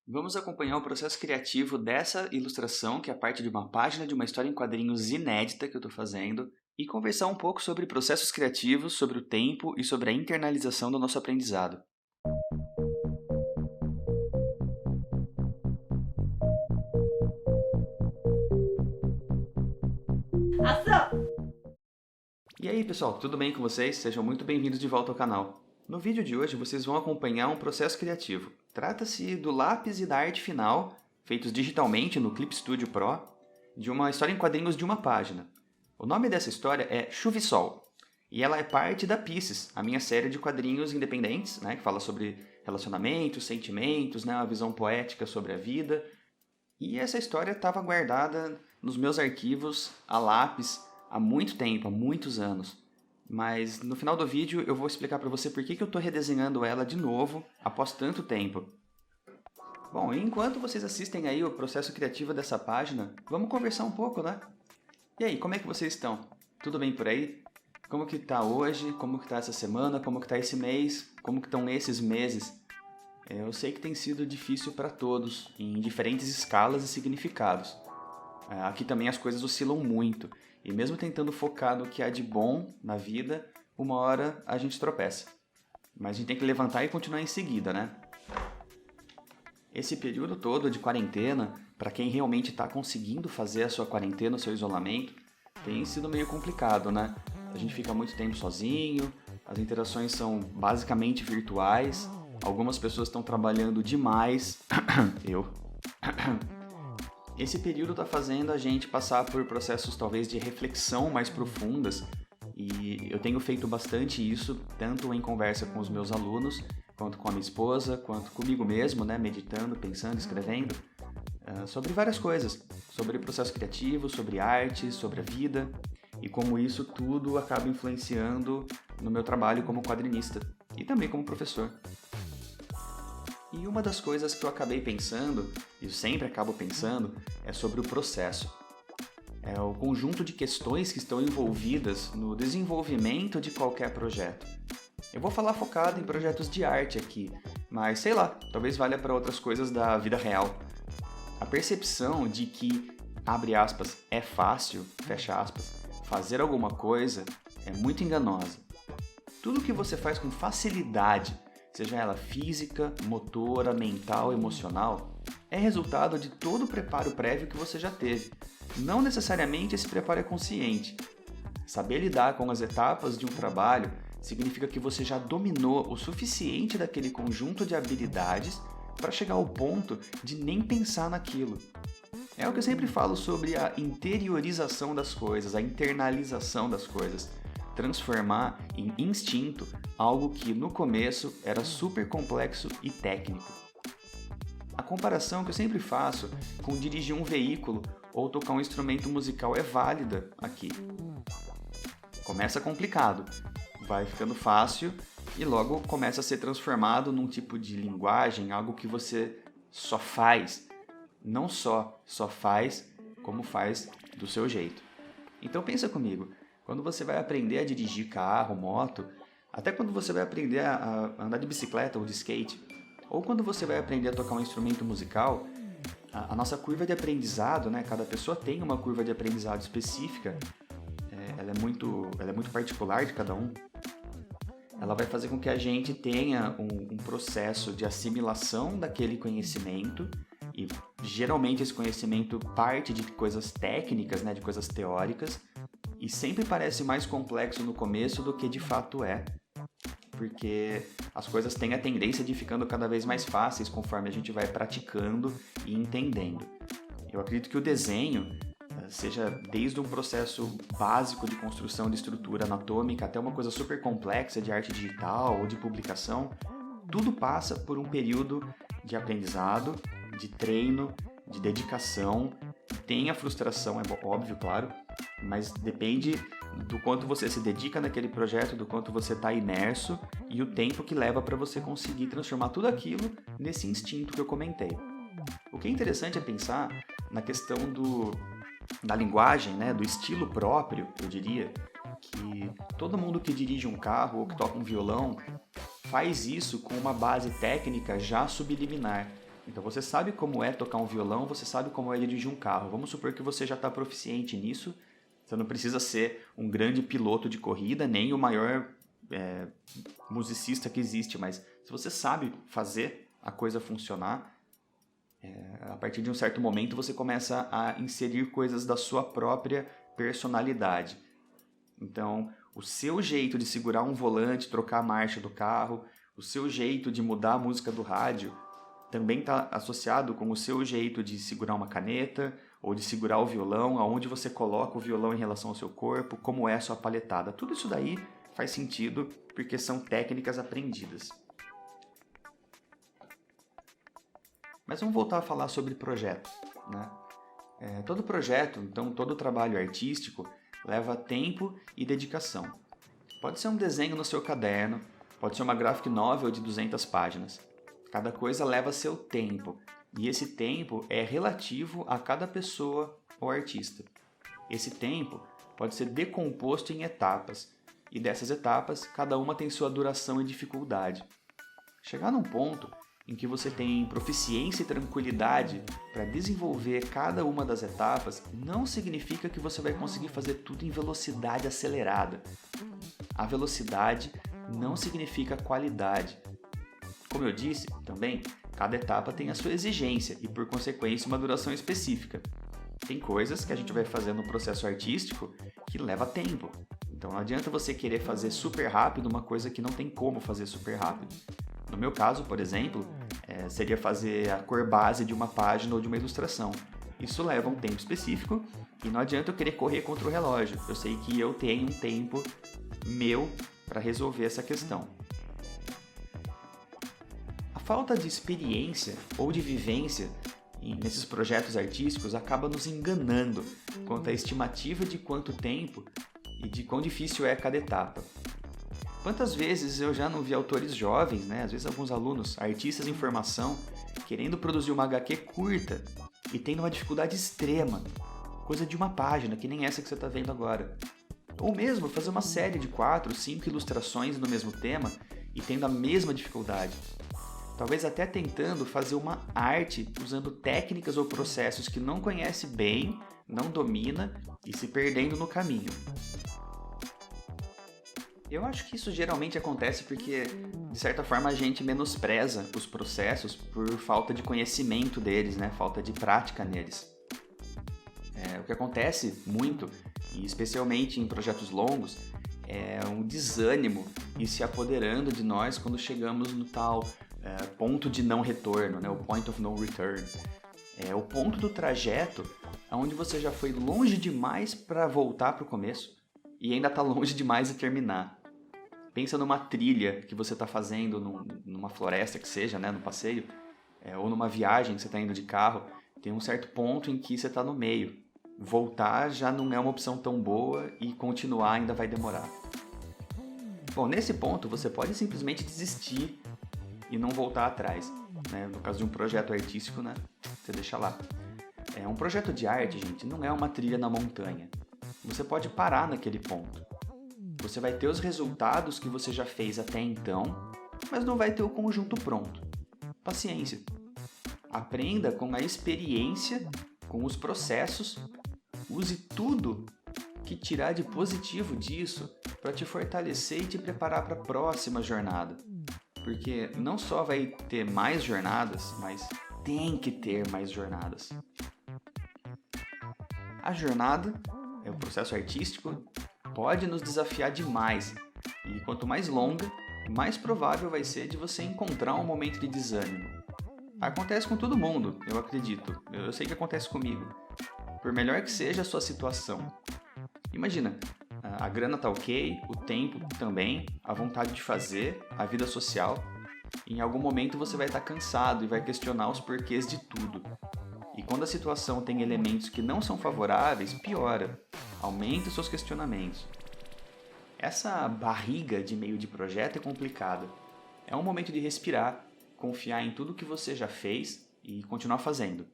Vamos acompanhar o processo criativo dessa ilustração, que é parte de uma página de uma história em quadrinhos inédita que eu estou fazendo, e conversar um pouco sobre processos criativos, sobre o tempo e sobre a internalização do nosso aprendizado. Ação! E aí, pessoal, tudo bem com vocês? Sejam muito bem-vindos de volta ao canal. No vídeo de hoje, vocês vão acompanhar um processo criativo. Trata-se do lápis e da arte final, feitos digitalmente no Clip Studio Pro, de uma história em quadrinhos de uma página. O nome dessa história é Chuva e Sol, e ela é parte da Pieces, a minha série de quadrinhos independentes, que fala sobre relacionamentos, sentimentos, uma visão poética sobre a vida. E essa história estava guardada nos meus arquivos a lápis há muito tempo, há muitos anos. Mas no final do vídeo eu vou explicar para você por que eu estou redesenhando ela de novo após tanto tempo. Bom, enquanto vocês assistem aí o processo criativo dessa página, vamos conversar um pouco, né? E aí, como é que vocês estão? Tudo bem por aí? Como que tá hoje? Como que tá essa semana? Como que tá esse mês? Como que estão esses meses? Eu sei que tem sido difícil para todos, em diferentes escalas e significados. Aqui também as coisas oscilam muito, e mesmo tentando focar no que há de bom na vida, uma hora a gente tropeça. Mas a gente tem que levantar e continuar em seguida, né? Esse período todo de quarentena, para quem realmente está conseguindo fazer a sua quarentena, o seu isolamento, tem sido meio complicado, né? A gente fica muito tempo sozinho, as interações são basicamente virtuais, algumas pessoas estão trabalhando demais. Eu. Esse período está fazendo a gente passar por processos talvez de reflexão mais profundas, e eu tenho feito bastante isso, tanto em conversa com os meus alunos, quanto com a minha esposa, quanto comigo mesmo, meditando, pensando, escrevendo, sobre várias coisas, sobre o processo criativo, sobre arte, sobre a vida, e como isso tudo acaba influenciando no meu trabalho como quadrinista e também como professor. E uma das coisas que eu acabei pensando, e eu sempre acabo pensando, é sobre o processo. É o conjunto de questões que estão envolvidas no desenvolvimento de qualquer projeto. Eu vou falar focado em projetos de arte aqui, mas sei lá, talvez valha para outras coisas da vida real. A percepção de que, abre aspas, é fácil, fecha aspas, fazer alguma coisa é muito enganosa. Tudo que você faz com facilidade, seja ela física, motora, mental, emocional, é resultado de todo o preparo prévio que você já teve. Não necessariamente esse preparo é consciente. Saber lidar com as etapas de um trabalho significa que você já dominou o suficiente daquele conjunto de habilidades para chegar ao ponto de nem pensar naquilo. É o que eu sempre falo sobre a interiorização das coisas, a internalização das coisas. Transformar em instinto algo que no começo era super complexo e técnico. A comparação que eu sempre faço com dirigir um veículo ou tocar um instrumento musical é válida aqui. Começa complicado, vai ficando fácil e logo começa a ser transformado num tipo de linguagem, algo que você só faz. Não só faz, como faz do seu jeito. Então pensa comigo. Quando você vai aprender a dirigir carro, moto, até quando você vai aprender a andar de bicicleta ou de skate, ou quando você vai aprender a tocar um instrumento musical, a nossa curva de aprendizado, cada pessoa tem uma curva de aprendizado específica, ela é muito particular de cada um, ela vai fazer com que a gente tenha um processo de assimilação daquele conhecimento, e geralmente esse conhecimento parte de coisas técnicas, de coisas teóricas, e sempre parece mais complexo no começo do que de fato é, porque as coisas têm a tendência de ir ficando cada vez mais fáceis conforme a gente vai praticando e entendendo. Eu acredito que o desenho, seja desde um processo básico de construção de estrutura anatômica até uma coisa super complexa de arte digital ou de publicação, tudo passa por um período de aprendizado, de treino, de dedicação. Tem a frustração, é óbvio, claro, mas depende do quanto você se dedica naquele projeto, do quanto você está imerso e o tempo que leva para você conseguir transformar tudo aquilo nesse instinto que eu comentei. O que é interessante é pensar na questão da linguagem, do estilo próprio, eu diria, que todo mundo que dirige um carro ou que toca um violão faz isso com uma base técnica já subliminar. Então você sabe como é tocar um violão, você sabe como é dirigir um carro. Vamos supor que você já está proficiente nisso. Você não precisa ser um grande piloto de corrida, nem o maior musicista que existe, mas se você sabe fazer a coisa funcionar, a partir de um certo momento você começa a inserir coisas da sua própria personalidade. Então, o seu jeito de segurar um volante, trocar a marcha do carro, o seu jeito de mudar a música do rádio, também está associado com o seu jeito de segurar uma caneta ou de segurar o violão, aonde você coloca o violão em relação ao seu corpo, como é a sua paletada. Tudo isso daí faz sentido porque são técnicas aprendidas. Mas vamos voltar a falar sobre projetos, né? Todo projeto, então todo trabalho artístico, leva tempo e dedicação. Pode ser um desenho no seu caderno, pode ser uma graphic novel de 200 páginas. Cada coisa leva seu tempo, e esse tempo é relativo a cada pessoa ou artista. Esse tempo pode ser decomposto em etapas, e dessas etapas, cada uma tem sua duração e dificuldade. Chegar num ponto em que você tem proficiência e tranquilidade para desenvolver cada uma das etapas, não significa que você vai conseguir fazer tudo em velocidade acelerada. A velocidade não significa qualidade. Como eu disse, também, cada etapa tem a sua exigência e, por consequência, uma duração específica. Tem coisas que a gente vai fazer no processo artístico que leva tempo. Então não adianta você querer fazer super rápido uma coisa que não tem como fazer super rápido. No meu caso, por exemplo, seria fazer a cor base de uma página ou de uma ilustração. Isso leva um tempo específico e não adianta eu querer correr contra o relógio. Eu sei que eu tenho um tempo meu para resolver essa questão. A falta de experiência ou de vivência nesses projetos artísticos acaba nos enganando quanto à estimativa de quanto tempo e de quão difícil é cada etapa. Quantas vezes eu já não vi autores jovens, às vezes alguns alunos, artistas em formação, querendo produzir uma HQ curta e tendo uma dificuldade extrema, coisa de uma página, que nem essa que você está vendo agora. Ou mesmo fazer uma série de 4, 5 ilustrações no mesmo tema e tendo a mesma dificuldade. Talvez até tentando fazer uma arte usando técnicas ou processos que não conhece bem, não domina e se perdendo no caminho. Eu acho que isso geralmente acontece porque, de certa forma, a gente menospreza os processos por falta de conhecimento deles, falta de prática neles. O que acontece muito, e especialmente em projetos longos, é um desânimo e se apoderando de nós quando chegamos no tal ponto de não retorno, o point of no return. É o ponto do trajeto onde você já foi longe demais para voltar para o começo e ainda está longe demais de terminar. Pensa numa trilha que você está fazendo numa floresta que seja, no passeio, ou numa viagem que você está indo de carro. Tem um certo ponto em que você está no meio. Voltar já não é uma opção tão boa e continuar ainda vai demorar. Bom, nesse ponto você pode simplesmente desistir e não voltar atrás. No caso de um projeto artístico, você deixa lá. Um projeto de arte, gente, não é uma trilha na montanha. Você pode parar naquele ponto. Você vai ter os resultados que você já fez até então, mas não vai ter o conjunto pronto. Paciência. Aprenda com a experiência, com os processos. Use tudo que tirar de positivo disso para te fortalecer e te preparar para a próxima jornada. Porque não só vai ter mais jornadas, mas tem que ter mais jornadas. A jornada, o processo artístico, pode nos desafiar demais. E quanto mais longa, mais provável vai ser de você encontrar um momento de desânimo. Acontece com todo mundo, eu acredito. Eu sei que acontece comigo. Por melhor que seja a sua situação. Imagina, a grana tá ok, o tempo também, a vontade de fazer, a vida social. Em algum momento você vai estar cansado e vai questionar os porquês de tudo. E quando a situação tem elementos que não são favoráveis, piora. Aumenta os seus questionamentos. Essa barriga de meio de projeto é complicada. É um momento de respirar, confiar em tudo que você já fez e continuar fazendo.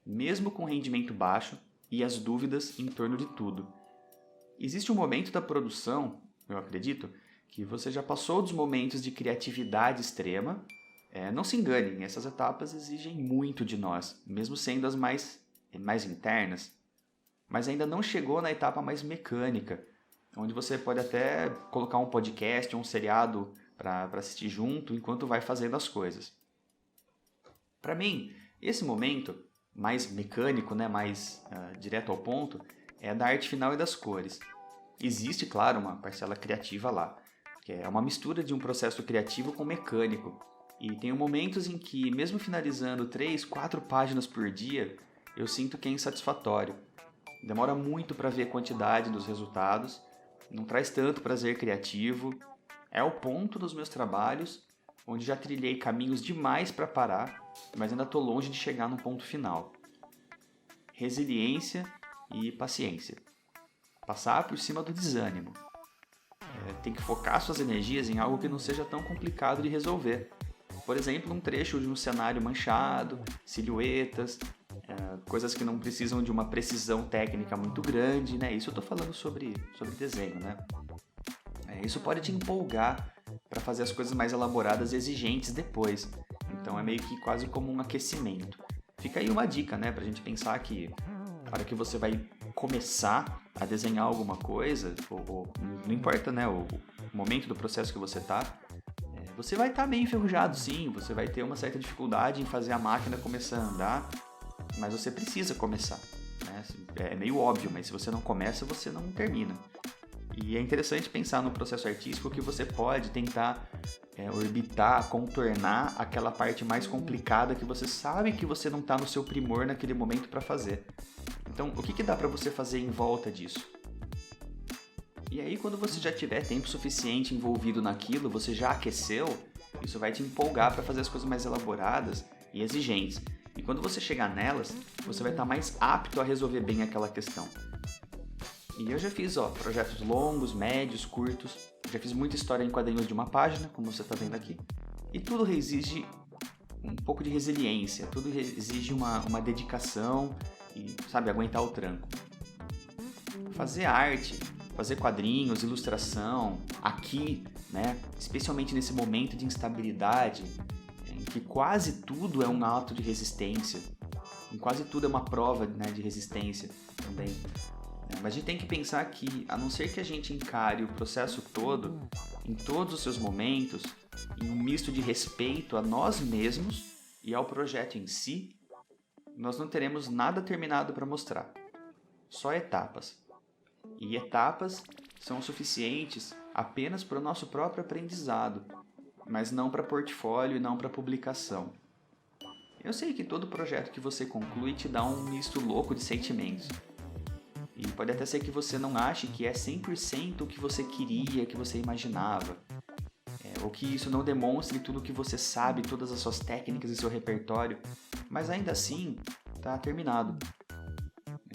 Mesmo com rendimento baixo e as dúvidas em torno de tudo. Existe um momento da produção, eu acredito, que você já passou dos momentos de criatividade extrema, Não se enganem, essas etapas exigem muito de nós, mesmo sendo as mais internas, mas ainda não chegou na etapa mais mecânica, onde você pode até colocar um podcast ou um seriado para assistir junto enquanto vai fazendo as coisas. Para mim, esse momento mais mecânico, né, mais direto ao ponto, é da arte final e das cores. Existe, claro, uma parcela criativa lá, que é uma mistura de um processo criativo com mecânico. E tem momentos em que, mesmo finalizando 3, 4 páginas por dia, eu sinto que é insatisfatório. Demora muito para ver a quantidade dos resultados, não traz tanto prazer criativo. É o ponto dos meus trabalhos onde já trilhei caminhos demais para parar, mas ainda estou longe de chegar no ponto final. Resiliência e paciência. Passar por cima do desânimo. Tem que focar suas energias em algo que não seja tão complicado de resolver. Por exemplo, um trecho de um cenário manchado, silhuetas, coisas que não precisam de uma precisão técnica muito grande, né? Isso eu estou falando sobre desenho, né? Isso pode te empolgar para fazer as coisas mais elaboradas e exigentes depois. Então é meio que quase como um aquecimento. Fica aí uma dica, né? Pra gente pensar que na hora que você vai começar a desenhar alguma coisa, ou não importa, né, o momento do processo que você tá, você vai estar meio enferrujado, sim, você vai ter uma certa dificuldade em fazer a máquina começar a andar, mas você precisa começar, né? É meio óbvio, mas se você não começa, você não termina. E é interessante pensar no processo artístico que você pode tentar orbitar, contornar aquela parte mais complicada que você sabe que você não está no seu primor naquele momento para fazer. Então, o que dá para você fazer em volta disso? E aí, quando você já tiver tempo suficiente envolvido naquilo, você já aqueceu, isso vai te empolgar para fazer as coisas mais elaboradas e exigentes. E quando você chegar nelas, você vai estar mais apto a resolver bem aquela questão. E eu já fiz projetos longos, médios, curtos, já fiz muita história em quadrinhos de uma página, como você está vendo aqui, e tudo exige um pouco de resiliência, tudo exige uma dedicação e, sabe, aguentar o tranco. Fazer arte, fazer quadrinhos, ilustração, aqui, né, especialmente nesse momento de instabilidade, em que quase tudo é um ato de resistência, em quase tudo é uma prova, né, de resistência também. Mas a gente tem que pensar que, a não ser que a gente encare o processo todo, em todos os seus momentos, em um misto de respeito a nós mesmos e ao projeto em si, nós não teremos nada terminado para mostrar. Só etapas. E etapas são suficientes apenas para o nosso próprio aprendizado, mas não para portfólio e não para publicação. Eu sei que todo projeto que você conclui te dá um misto louco de sentimentos. E pode até ser que você não ache que é 100% o que você queria, que você imaginava. Ou que isso não demonstre tudo o que você sabe, todas as suas técnicas e seu repertório. Mas ainda assim, está terminado.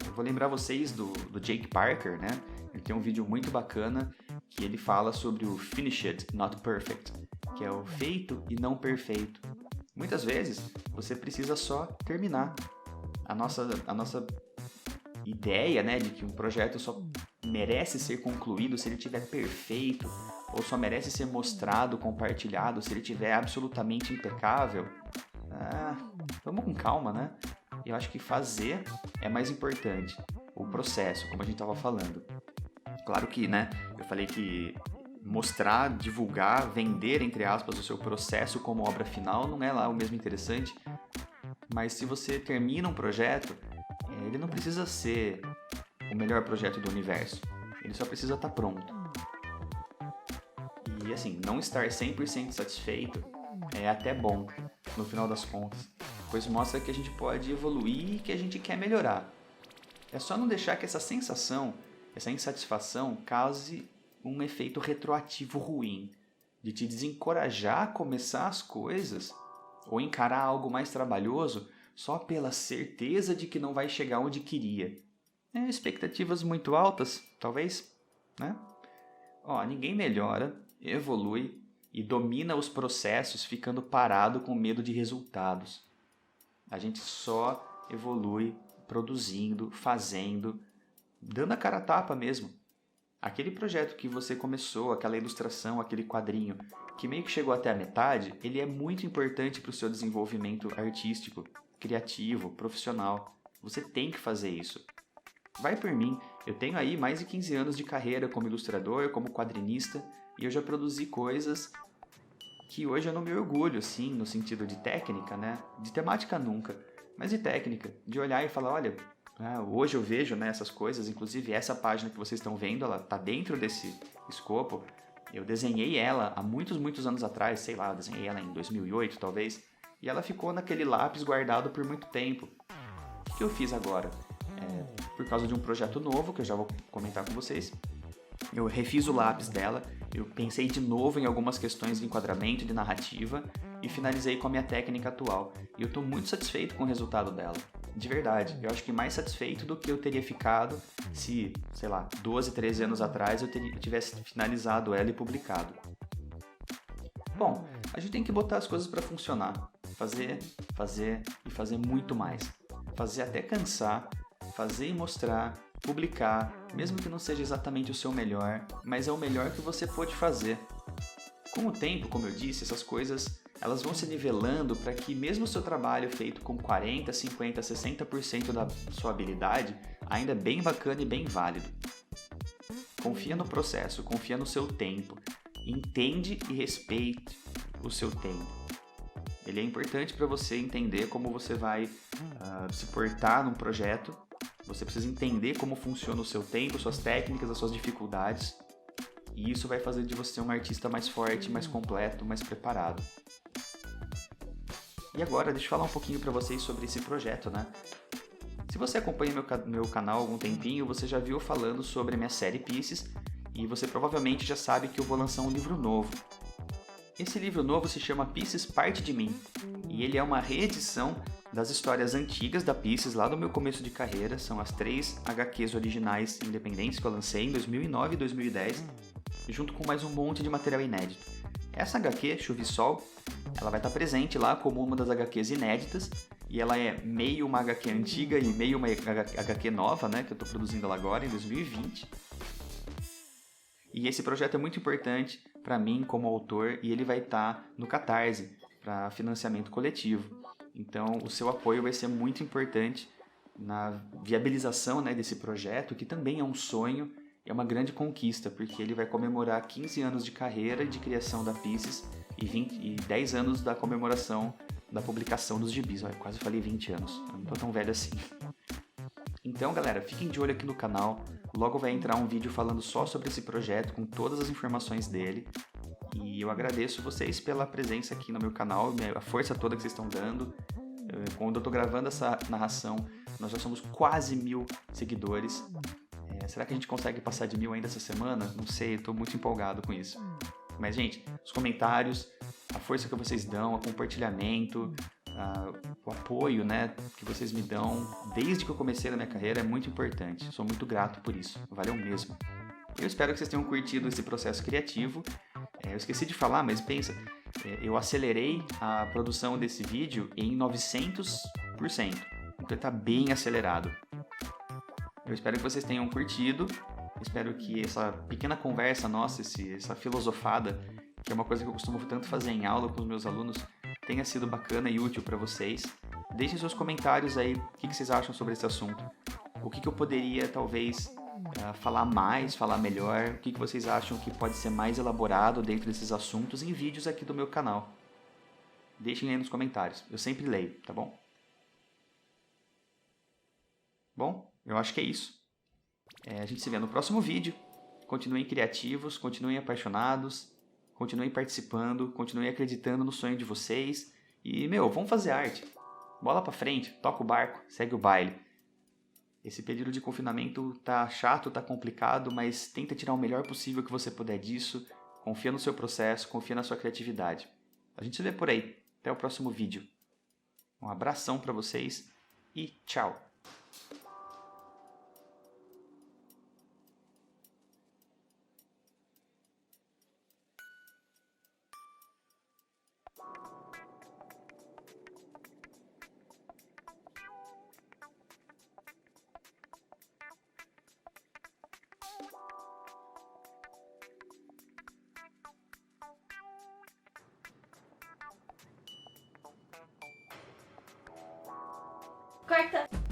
Eu vou lembrar vocês do Jake Parker, né? Ele tem um vídeo muito bacana que ele fala sobre o finished, not perfect, que é o feito e não perfeito. Muitas vezes, você precisa só terminar. A nossa ideia, né, de que um projeto só merece ser concluído se ele estiver perfeito, ou só merece ser mostrado, compartilhado se ele estiver absolutamente impecável. Vamos com calma, né? Eu acho que fazer é mais importante. O processo, como a gente estava falando. Claro que, né, eu falei que mostrar, divulgar, vender, entre aspas, o seu processo como obra final não é lá o mesmo interessante. Mas se você termina um projeto, ele não precisa ser o melhor projeto do universo. Ele só precisa estar pronto. E assim, não estar 100% satisfeito é até bom, no final das contas. Pois mostra que a gente pode evoluir e que a gente quer melhorar. É só não deixar que essa sensação, essa insatisfação, cause um efeito retroativo ruim, de te desencorajar a começar as coisas ou encarar algo mais trabalhoso só pela certeza de que não vai chegar onde queria. Expectativas muito altas, talvez, né? Ninguém melhora, evolui e domina os processos ficando parado com medo de resultados. A gente só evolui produzindo, fazendo, dando a cara a tapa mesmo. Aquele projeto que você começou, aquela ilustração, aquele quadrinho, que meio que chegou até a metade, ele é muito importante para o seu desenvolvimento artístico, criativo, profissional. Você tem que fazer isso. Vai por mim, eu tenho aí mais de 15 anos de carreira como ilustrador, como quadrinista, e eu já produzi coisas que hoje eu não me orgulho, assim, no sentido de técnica, né? De temática nunca, mas de técnica, de olhar e falar, olha, hoje eu vejo, né, essas coisas, inclusive essa página que vocês estão vendo, ela está dentro desse escopo. Eu desenhei ela há muitos anos atrás, sei lá, eu desenhei ela em 2008 talvez, e ela ficou naquele lápis guardado por muito tempo. O que eu fiz agora? Por causa de um projeto novo, que eu já vou comentar com vocês, eu refiz o lápis dela, eu pensei de novo em algumas questões de enquadramento, de narrativa, e finalizei com a minha técnica atual. E eu estou muito satisfeito com o resultado dela. De verdade, eu acho que mais satisfeito do que eu teria ficado se, sei lá, 12, 13 anos atrás eu tivesse finalizado ela e publicado. Bom, a gente tem que botar as coisas para funcionar. Fazer e fazer muito mais. Fazer até cansar, fazer e mostrar, publicar, mesmo que não seja exatamente o seu melhor, mas é o melhor que você pode fazer. Com o tempo, como eu disse, essas coisas elas vão se nivelando para que mesmo o seu trabalho feito com 40, 50, 60% da sua habilidade ainda é bem bacana e bem válido. Confia no processo, confia no seu tempo, entende e respeite o seu tempo. Ele é importante para você entender como você vai se portar num projeto. Você precisa entender como funciona o seu tempo, suas técnicas, as suas dificuldades. E isso vai fazer de você um artista mais forte, mais completo, mais preparado. E agora, deixa eu falar um pouquinho para vocês sobre esse projeto, né? Se você acompanha meu canal há algum tempinho, você já viu falando sobre a minha série Pieces e você provavelmente já sabe que eu vou lançar um livro novo. Esse livro novo se chama Pieces Parte de Mim e ele é uma reedição das histórias antigas da Pieces lá do meu começo de carreira. São as 3 HQs originais independentes que eu lancei em 2009 e 2010, junto com mais um monte de material inédito. Essa HQ, Chuva e Sol, ela vai estar presente lá como uma das HQs inéditas e ela é meio uma HQ antiga e meio uma HQ nova, né, que eu estou produzindo ela agora em 2020. E esse projeto é muito importante para mim como autor e ele vai estar no Catarse para financiamento coletivo. Então o seu apoio vai ser muito importante na viabilização, né, desse projeto, que também é um sonho, é uma grande conquista, porque ele vai comemorar 15 anos de carreira e de criação da Pieces e 10 anos da comemoração da publicação dos gibis. Eu quase falei 20 anos, eu não tô tão velho assim. Então, galera, fiquem de olho aqui no canal. Logo vai entrar um vídeo falando só sobre esse projeto, com todas as informações dele. E eu agradeço vocês pela presença aqui no meu canal, a força toda que vocês estão dando. Quando eu tô gravando essa narração, nós já somos quase 1000 seguidores. Será que a gente consegue passar de 1000 ainda essa semana? Não sei, eu tô muito empolgado com isso. Mas, gente, os comentários, a força que vocês dão, o compartilhamento, o apoio, né, que vocês me dão desde que eu comecei na minha carreira é muito importante. Sou muito grato por isso. Valeu mesmo. Eu espero que vocês tenham curtido esse processo criativo. Eu esqueci de falar, mas pensa, eu acelerei a produção desse vídeo em 900%. Então ele está bem acelerado. Eu espero que vocês tenham curtido. Espero que essa pequena conversa nossa, essa filosofada, que é uma coisa que eu costumo tanto fazer em aula com os meus alunos, tenha sido bacana e útil para vocês. Deixem seus comentários aí, o que vocês acham sobre esse assunto. O que eu poderia, talvez, falar mais, falar melhor. O que vocês acham que pode ser mais elaborado dentro desses assuntos em vídeos aqui do meu canal. Deixem aí nos comentários, eu sempre leio, tá bom? Bom, eu acho que é isso. A gente se vê no próximo vídeo. Continuem criativos, continuem apaixonados, continuem participando, continuem acreditando no sonho de vocês. E, vamos fazer arte. Bola pra frente, toca o barco, segue o baile. Esse período de confinamento tá chato, tá complicado, mas tenta tirar o melhor possível que você puder disso. Confia no seu processo, confia na sua criatividade. A gente se vê por aí. Até o próximo vídeo. Um abração pra vocês e tchau! Corta!